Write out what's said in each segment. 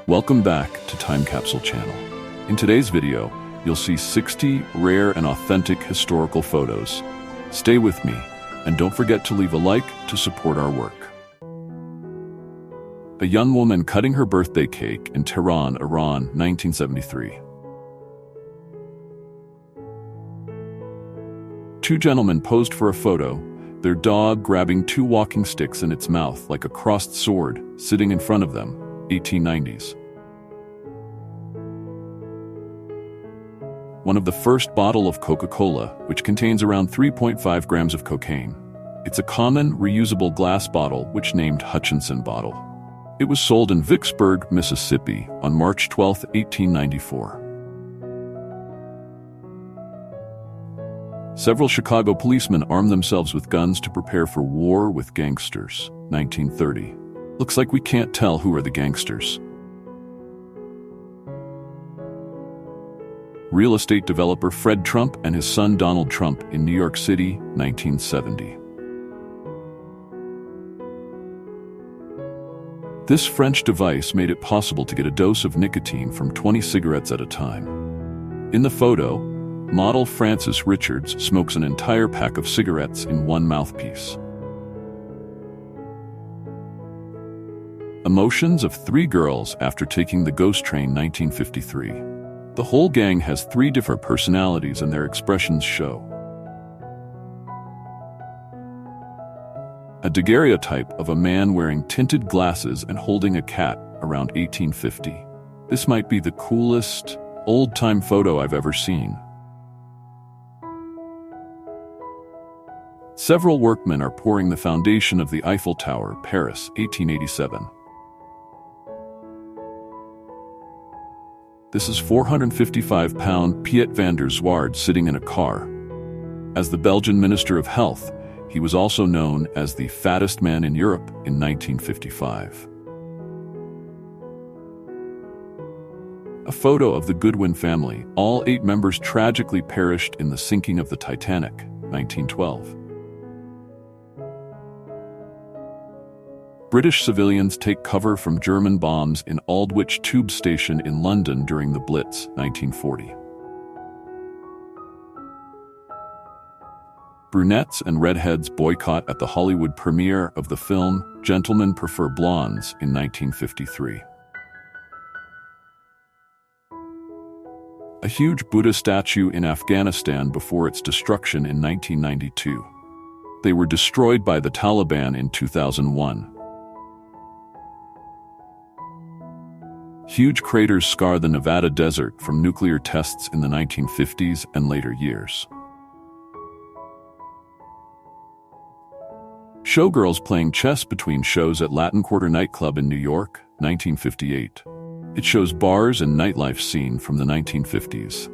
Welcome back to Time Capsule Channel. In today's video, you'll see 60 rare and authentic historical photos. Stay with me, and don't forget to leave a like to support our work. A young woman cutting her birthday cake in Tehran, Iran, 1973. Two gentlemen posed for a photo, their dog grabbing two walking sticks in its mouth like a crossed sword, sitting in front of them, 1890s. One of the first bottle of Coca-Cola, which contains around 3.5 grams of cocaine. It's a common, reusable glass bottle which named Hutchinson bottle. It was sold in Vicksburg, Mississippi on March 12, 1894. Several Chicago policemen armed themselves with guns to prepare for war with gangsters, 1930. Looks like we can't tell who are the gangsters. Real estate developer Fred Trump and his son Donald Trump in New York City, 1970. This French device made it possible to get a dose of nicotine from 20 cigarettes at a time. In the photo, model Frances Richards smokes an entire pack of cigarettes in one mouthpiece. Emotions of three girls after taking the ghost train, 1953. The whole gang has three different personalities and their expressions show. A daguerreotype of a man wearing tinted glasses and holding a cat around 1850. This might be the coolest, old-time photo I've ever seen. Several workmen are pouring the foundation of the Eiffel Tower, Paris, 1887. This is 455-pound Piet van der Zwart sitting in a car. As the Belgian Minister of Health, he was also known as the fattest man in Europe in 1955. A photo of the Goodwin family. All 8 members tragically perished in the sinking of the Titanic, 1912. British civilians take cover from German bombs in Aldwych Tube Station in London during the Blitz, 1940. Brunettes and redheads boycott at the Hollywood premiere of the film Gentlemen Prefer Blondes in 1953. A huge Buddha statue in Afghanistan before its destruction in 1992. They were destroyed by the Taliban in 2001. Huge craters scar the Nevada desert from nuclear tests in the 1950s and later years. Showgirls playing chess between shows at Latin Quarter nightclub in New York, 1958. It shows bars and nightlife scene from the 1950s.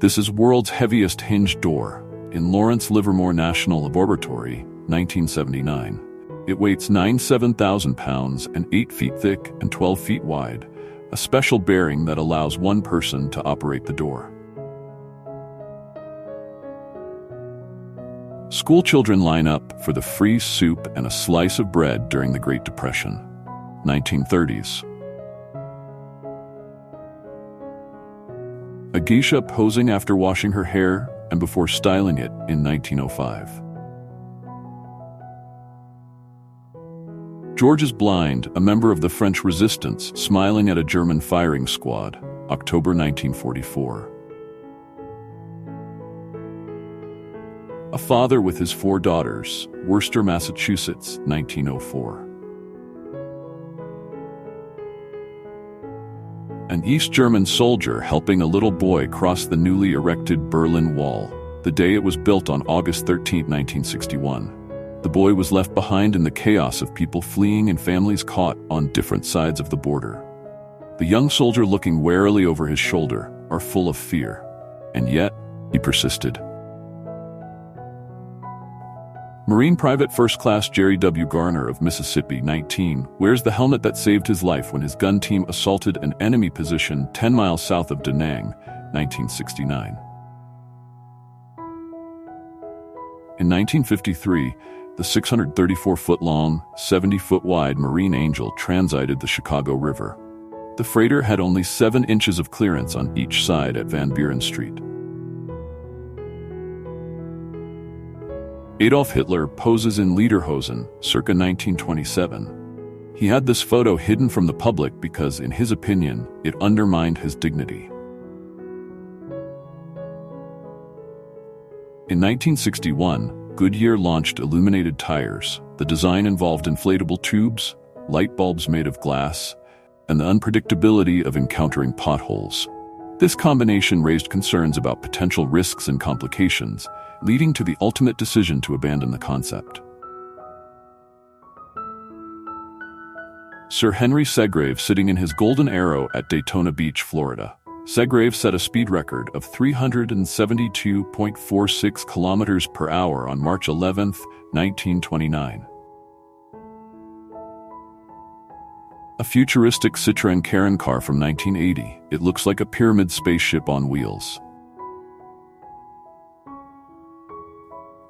This is world's heaviest hinged door in Lawrence Livermore National Laboratory, 1979. It weighs 97,000 pounds and 8 feet thick and 12 feet wide, a special bearing that allows one person to operate the door. School children line up for the free soup and a slice of bread during the Great Depression, 1930s. A geisha posing after washing her hair and before styling it in 1905. George is blind, a member of the French resistance, smiling at a German firing squad, October 1944. A father with his 4 daughters, Worcester, Massachusetts, 1904. An East German soldier helping a little boy cross the newly erected Berlin Wall, the day it was built on August 13, 1961. The boy was left behind in the chaos of people fleeing and families caught on different sides of the border. The young soldier looking warily over his shoulder are full of fear, and yet he persisted. Marine Private First Class Jerry W. Garner of Mississippi, 19, wears the helmet that saved his life when his gun team assaulted an enemy position 10 miles south of Da Nang, 1969. In 1953, the 634-foot-long, 70-foot-wide Marine Angel transited the Chicago River. The freighter had only 7 inches of clearance on each side at Van Buren Street. Adolf Hitler poses in lederhosen, circa 1927. He had this photo hidden from the public because, in his opinion, it undermined his dignity. In 1961, Goodyear launched illuminated tires. The design involved inflatable tubes, light bulbs made of glass, and the unpredictability of encountering potholes. This combination raised concerns about potential risks and complications, leading to the ultimate decision to abandon the concept. Sir Henry Segrave sitting in his Golden Arrow at Daytona Beach, Florida. Segrave set a speed record of 372.46 kilometers per hour on March 11, 1929. A futuristic Citroën Karin car from 1980, it looks like a pyramid spaceship on wheels.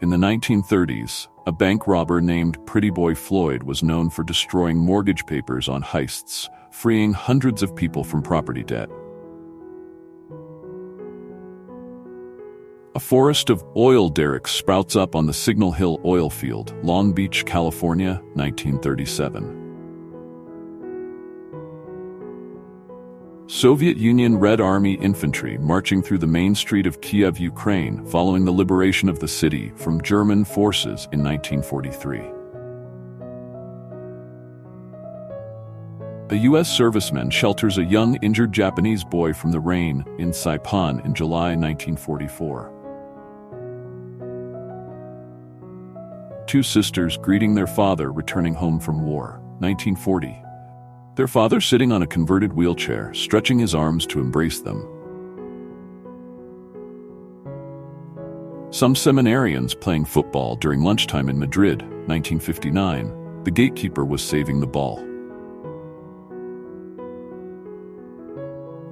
In the 1930s, a bank robber named Pretty Boy Floyd was known for destroying mortgage papers on heists, freeing hundreds of people from property debt. A forest of oil derricks sprouts up on the Signal Hill oil field, Long Beach, California, 1937. Soviet Union Red Army infantry marching through the main street of Kiev, Ukraine, following the liberation of the city from German forces in 1943. A U.S. serviceman shelters a young injured Japanese boy from the rain in Saipan in July 1944. 2 sisters greeting their father returning home from war, 1940. Their father sitting on a converted wheelchair, stretching his arms to embrace them. Some seminarians playing football during lunchtime in Madrid, 1959. The gatekeeper was saving the ball.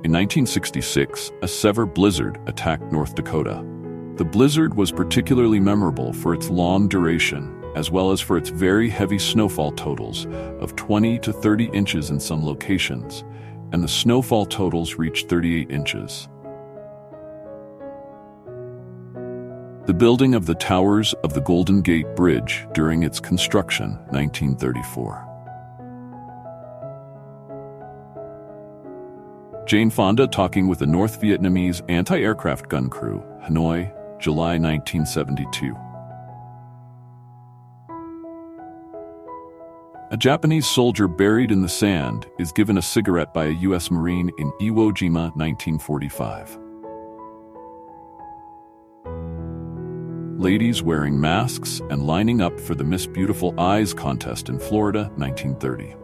In 1966, a severe blizzard attacked North Dakota. The blizzard was particularly memorable for its long duration, as well as for its very heavy snowfall totals of 20 to 30 inches in some locations, and the snowfall totals reached 38 inches. The building of the towers of the Golden Gate Bridge during its construction, 1934. Jane Fonda talking with a North Vietnamese anti-aircraft gun crew, Hanoi, July 1972. A Japanese soldier buried in the sand is given a cigarette by a U.S. Marine in Iwo Jima, 1945. Ladies wearing masks and lining up for the Miss Beautiful Eyes contest in Florida, 1930.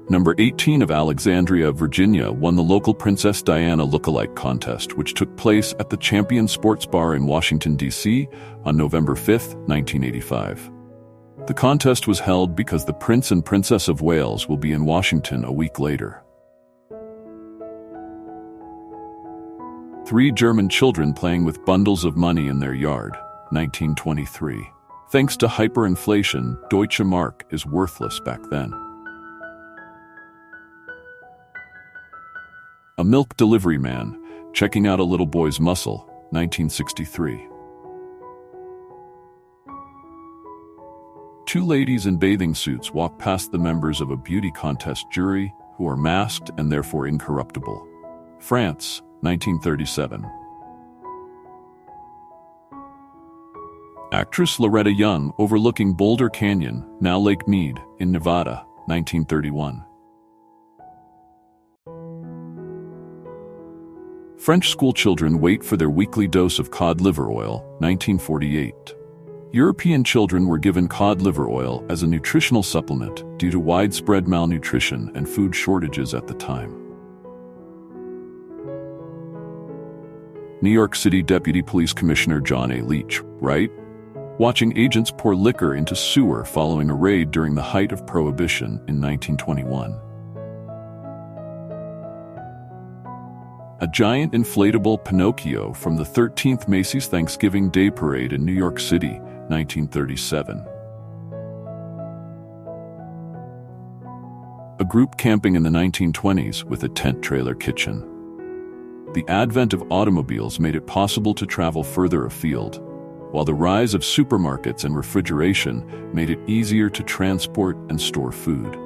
Number 18 of Alexandria, Virginia, won the local Princess Diana lookalike contest, which took place at the Champion Sports Bar in Washington, D.C. on November 5, 1985. The contest was held because the Prince and Princess of Wales will be in Washington a week later. 3 German children playing with bundles of money in their yard, 1923. Thanks to hyperinflation, Deutsche Mark is worthless back then. A milk delivery man, checking out a little boy's muscle, 1963. 2 ladies in bathing suits walk past the members of a beauty contest jury who are masked and therefore incorruptible. France, 1937. Actress Loretta Young overlooking Boulder Canyon, now Lake Mead, in Nevada, 1931. French schoolchildren wait for their weekly dose of cod liver oil, 1948. European children were given cod liver oil as a nutritional supplement due to widespread malnutrition and food shortages at the time. New York City Deputy Police Commissioner John A. Leach, right? Watching agents pour liquor into sewer following a raid during the height of Prohibition in 1921. A giant inflatable Pinocchio from the 13th Macy's Thanksgiving Day Parade in New York City, 1937. A group camping in the 1920s with a tent trailer kitchen. The advent of automobiles made it possible to travel further afield, while the rise of supermarkets and refrigeration made it easier to transport and store food.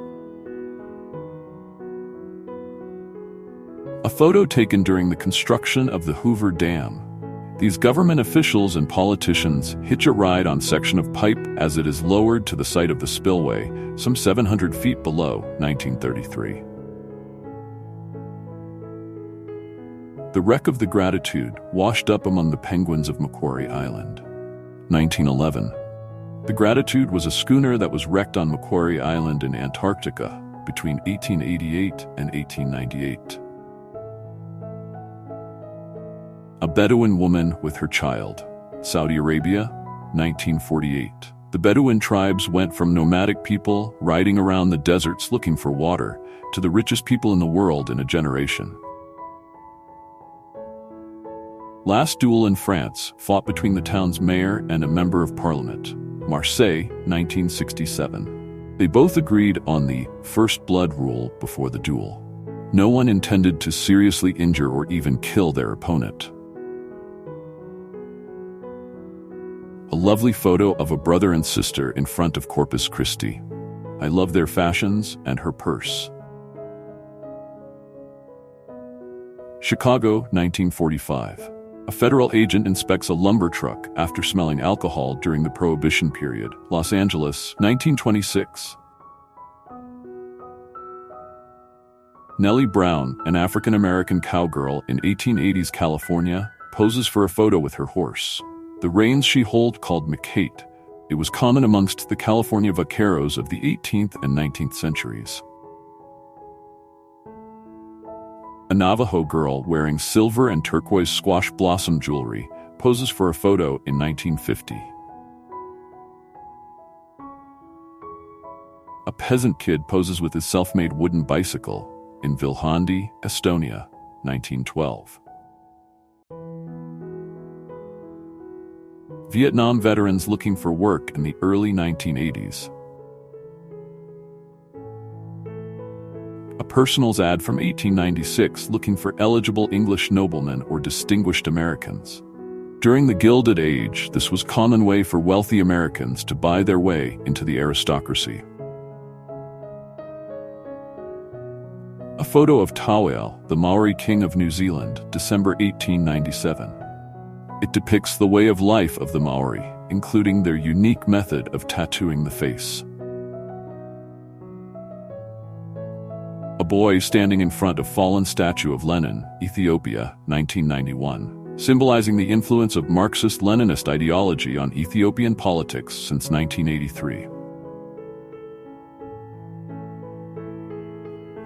A photo taken during the construction of the Hoover Dam. These government officials and politicians hitch a ride on section of pipe as it is lowered to the site of the spillway, some 700 feet below, 1933. The wreck of the Gratitude washed up among the penguins of Macquarie Island. 1911. The Gratitude was a schooner that was wrecked on Macquarie Island in Antarctica between 1888 and 1898. A Bedouin woman with her child. Saudi Arabia, 1948. The Bedouin tribes went from nomadic people riding around the deserts looking for water to the richest people in the world in a generation. Last duel in France, fought between the town's mayor and a member of parliament. Marseille, 1967. They both agreed on the first blood rule before the duel. No one intended to seriously injure or even kill their opponent. A lovely photo of a brother and sister in front of Corpus Christi. I love their fashions and her purse. Chicago, 1945. A federal agent inspects a lumber truck after smelling alcohol during the Prohibition period. Los Angeles, 1926. Nellie Brown, an African-American cowgirl in 1880s California, poses for a photo with her horse. The reins she holds called McCate. It was common amongst the California vaqueros of the 18th and 19th centuries. A Navajo girl wearing silver and turquoise squash blossom jewelry poses for a photo in 1950. A peasant kid poses with his self-made wooden bicycle in Vilhandi, Estonia, 1912. Vietnam veterans looking for work in the early 1980s. A personals ad from 1896 looking for eligible English noblemen or distinguished Americans. During the Gilded Age, this was a common way for wealthy Americans to buy their way into the aristocracy. A photo of Tawel, the Maori king of New Zealand, December 1897. It depicts the way of life of the Maori, including their unique method of tattooing the face. A boy standing in front of fallen statue of Lenin, Ethiopia, 1991, symbolizing the influence of Marxist-Leninist ideology on Ethiopian politics since 1983.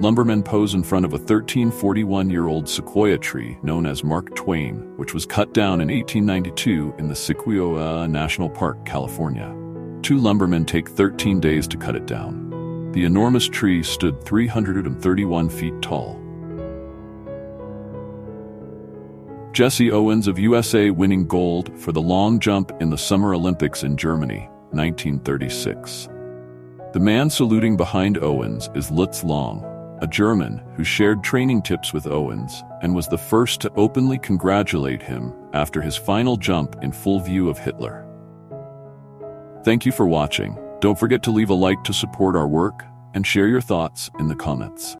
Lumbermen pose in front of a 1341-year-old sequoia tree known as Mark Twain, which was cut down in 1892 in the Sequoia National Park, California. 2 lumbermen take 13 days to cut it down. The enormous tree stood 331 feet tall. Jesse Owens of USA winning gold for the long jump in the Summer Olympics in Germany, 1936. The man saluting behind Owens is Lutz Long, a German who shared training tips with Owens and was the first to openly congratulate him after his final jump in full view of Hitler. Thank you for watching. Don't forget to leave a like to support our work and share your thoughts in the comments.